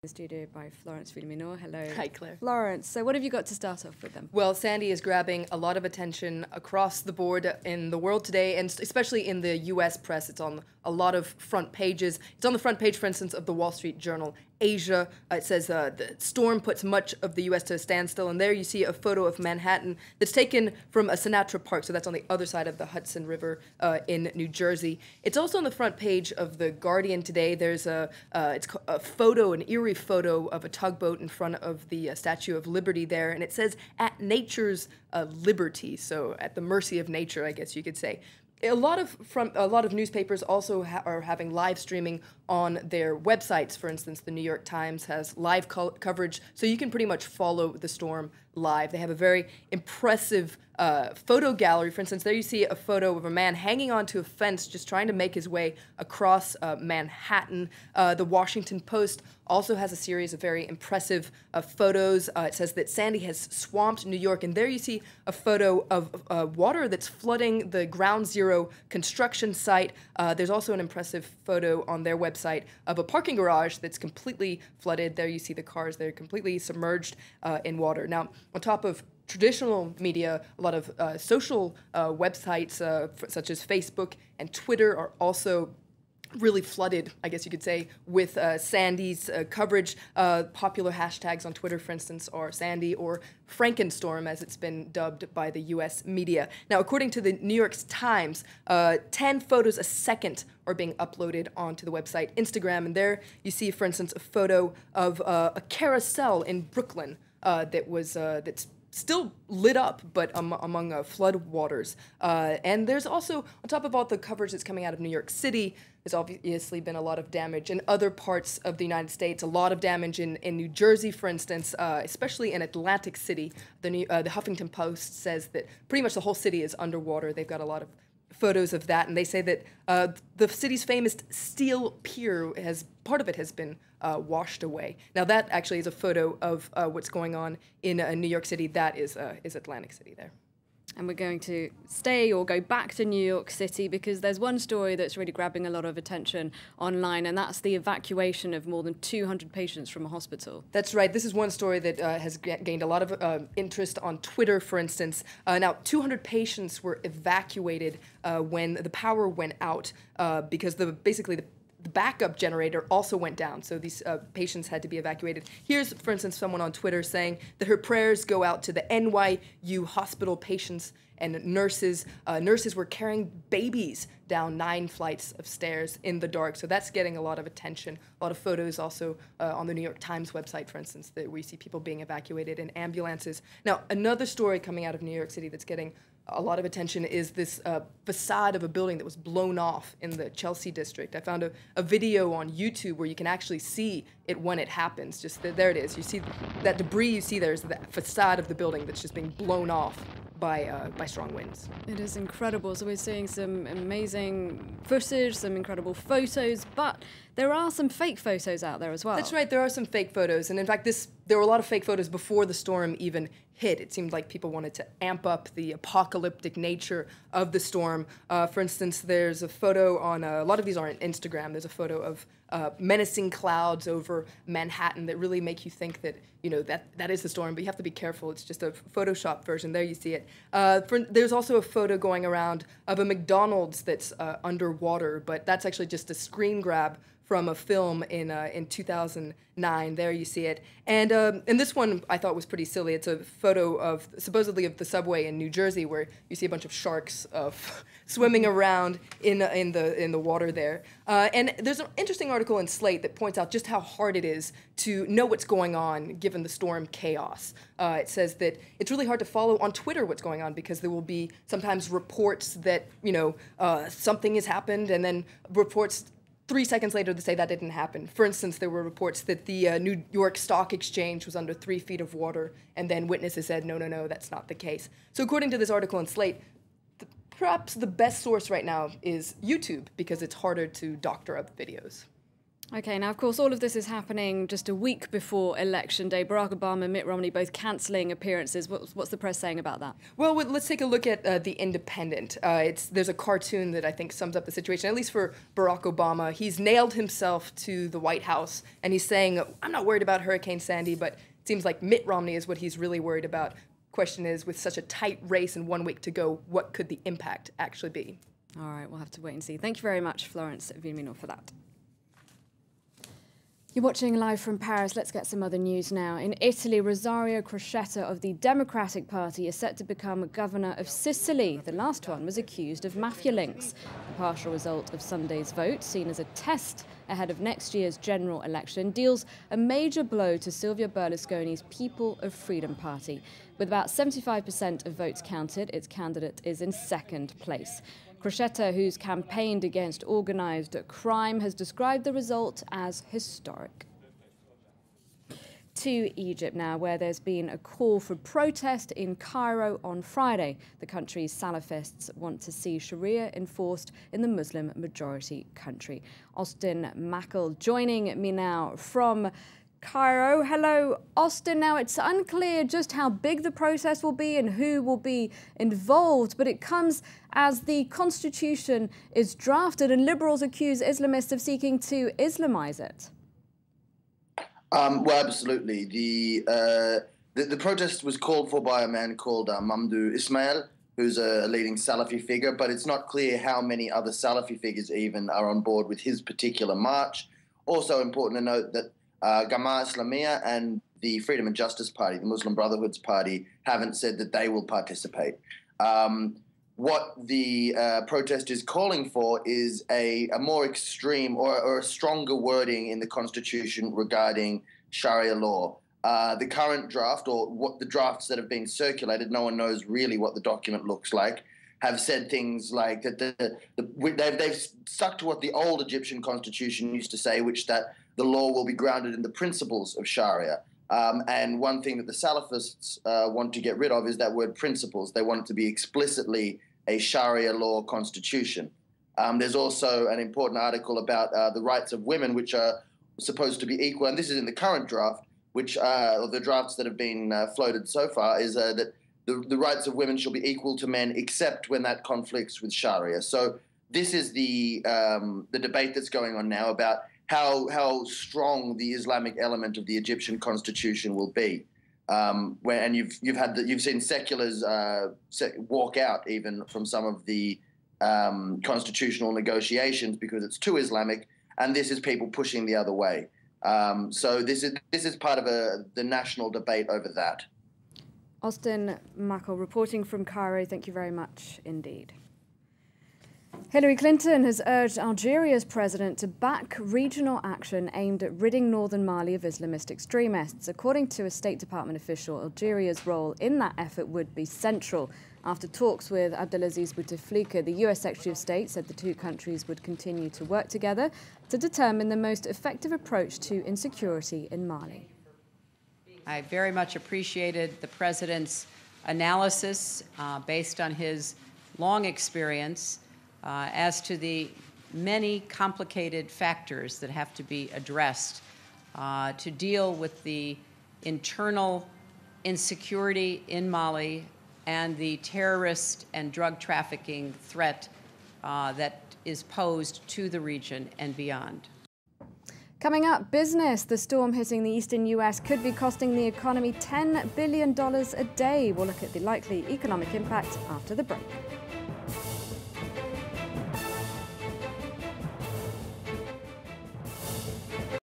The studio by Florence Filminor. Hello. Hi, Claire. Florence, so what have you got to start off with them? Well, Sandy is grabbing a lot of attention across the board in the world today, and especially in the US press. It's on a lot of front pages. It's on the front page, for instance, of the Wall Street Journal. Asia, it says the storm puts much of the U.S. to a standstill, and there you see a photo of Manhattan that's taken from a Sinatra Park, so that's on the other side of the Hudson River in New Jersey. It's also on the front page of The Guardian today. There's a photo, an eerie photo of a tugboat in front of the Statue of Liberty there, and it says, "At nature's liberty," so at the mercy of nature, I guess you could say. A lot of newspapers also are having live streaming on their websites. For instance, the New York Times has live coverage, so you can pretty much follow the storm live. They have a very impressive photo gallery. For instance, there you see a photo of a man hanging onto a fence just trying to make his way across Manhattan. The Washington Post also has a series of very impressive photos. It says that Sandy has swamped New York, and there you see a photo of water that's flooding the Ground Zero construction site. There's also an impressive photo on their website of a parking garage that's completely flooded. There you see the cars. They're completely submerged in water. Now, on top of traditional media, a lot of social websites such as Facebook and Twitter are also really flooded, I guess you could say, with Sandy's coverage. Popular hashtags on Twitter, for instance, are Sandy or Frankenstorm, as it's been dubbed by the U.S. media. Now, according to the New York Times, 10 photos a second are being uploaded onto the website Instagram, and there you see, for instance, a photo of a carousel in Brooklyn that's still lit up, but among flood waters. And there's also, on top of all the coverage that's coming out of New York City, there's obviously been a lot of damage in other parts of the United States, a lot of damage in New Jersey, for instance, especially in Atlantic City. The Huffington Post says that pretty much the whole city is underwater. They've got a lot of photos of that, and they say that the city's famous steel pier part of it has been washed away. Now that actually is a photo of what's going on in New York City. That is Atlantic City there. And we're going to stay or go back to New York City because there's one story that's really grabbing a lot of attention online, and that's the evacuation of more than 200 patients from a hospital. That's right. This is one story that has gained a lot of interest on Twitter, for instance. Now, 200 patients were evacuated when the power went out because basically the backup generator also went down, so these patients had to be evacuated. Here's, for instance, someone on Twitter saying that her prayers go out to the NYU hospital patients and nurses. Nurses were carrying babies down 9 flights of stairs in the dark, so that's getting a lot of attention. A lot of photos also on the New York Times website, for instance, that we see people being evacuated in ambulances. Now, another story coming out of New York City that's getting a lot of attention is this facade of a building that was blown off in the Chelsea district. I found a video on YouTube where you can actually see it when it happens. Just there it is. You see that debris you see there is the facade of the building that's just being blown off by strong winds. It is incredible. So we're seeing some amazing footage, some incredible photos, but there are some fake photos out there as well. That's right, there are some fake photos, and in fact there were a lot of fake photos before the storm even hit. It seemed like people wanted to amp up the apocalyptic nature of the storm. For instance, there's a photo on, a lot of these are on Instagram, there's a photo of menacing clouds over Manhattan that really make you think that, you know, that is the storm, but you have to be careful. It's just a Photoshop version. There you see it. There's also a photo going around of a McDonald's that's underwater, but that's actually just a screen grab from a film in 2009. There you see it. And this one I thought was pretty silly. It's a photo of supposedly of the subway in New Jersey where you see a bunch of sharks swimming around in the water there. And there's an interesting article in Slate that points out just how hard it is to know what's going on given the storm chaos. It says that it's really hard to follow on Twitter what's going on because there will be sometimes reports that, you know, something has happened, and then reports 3 seconds later to say that didn't happen. For instance, there were reports that the New York Stock Exchange was under 3 feet of water, and then witnesses said, no, that's not the case. So according to this article in Slate, perhaps the best source right now is YouTube, because it's harder to doctor up videos. Okay, now, of course, all of this is happening just a week before Election Day. Barack Obama and Mitt Romney both cancelling appearances. What's the press saying about that? Well, let's take a look at The Independent. There's a cartoon that I think sums up the situation, at least for Barack Obama. He's nailed himself to the White House, and he's saying, I'm not worried about Hurricane Sandy, but it seems like Mitt Romney is what he's really worried about. Question is, with such a tight race and 1 week to go, what could the impact actually be? All right, we'll have to wait and see. Thank you very much, Florence Vimino, for that. You're watching live from Paris. Let's get some other news now. In Italy, Rosario Crocetta of the Democratic Party is set to become governor of Sicily. The last one was accused of mafia links. The partial result of Sunday's vote, seen as a test ahead of next year's general election, deals a major blow to Silvio Berlusconi's People of Freedom Party. With about 75% of votes counted, its candidate is in second place. Crocetta, who's campaigned against organised crime, has described the result as historic. To Egypt now, where there's been a call for protest in Cairo on Friday. The country's Salafists want to see Sharia enforced in the Muslim-majority country. Austin Mackel joining me now from Cairo. Hello, Austin. Now, it's unclear just how big the protest will be and who will be involved, but it comes as the constitution is drafted and liberals accuse Islamists of seeking to Islamize it. Well, absolutely. The protest was called for by a man called Mamdouh Ismail, who's a leading Salafi figure, but it's not clear how many other Salafi figures even are on board with his particular march. Also important to note that Gamma Islamiyah and the Freedom and Justice Party, the Muslim Brotherhood's party, haven't said that they will participate. What the protest is calling for is a more extreme or a stronger wording in the Constitution regarding Sharia law. The current draft, or what the drafts that have been circulated, no one knows really what the document looks like, have said things like that they've stuck to what the old Egyptian constitution used to say, which that the law will be grounded in the principles of Sharia. And one thing that the Salafists want to get rid of is that word principles. They want it to be explicitly a Sharia law constitution. There's also an important article about the rights of women, which are supposed to be equal. And this is in the current draft, which or the drafts that have been floated so far, is that the rights of women shall be equal to men, except when that conflicts with Sharia. So this is the debate that's going on now about how strong the Islamic element of the Egyptian constitution will be. And you've seen seculars walk out even from some of the constitutional negotiations because it's too Islamic, and this is people pushing the other way. So this is part of the national debate over that. Austin Mackel reporting from Cairo. Thank you very much indeed. Hillary Clinton has urged Algeria's president to back regional action aimed at ridding northern Mali of Islamist extremists. According to a State Department official, Algeria's role in that effort would be central. After talks with Abdelaziz Bouteflika, the US Secretary of State said the two countries would continue to work together to determine the most effective approach to insecurity in Mali. I very much appreciated the president's analysis based on his long experience as to the many complicated factors that have to be addressed to deal with the internal insecurity in Mali and the terrorist and drug trafficking threat that is posed to the region and beyond. Coming up, business. The storm hitting the eastern US could be costing the economy $10 billion a day. We'll look at the likely economic impact after the break.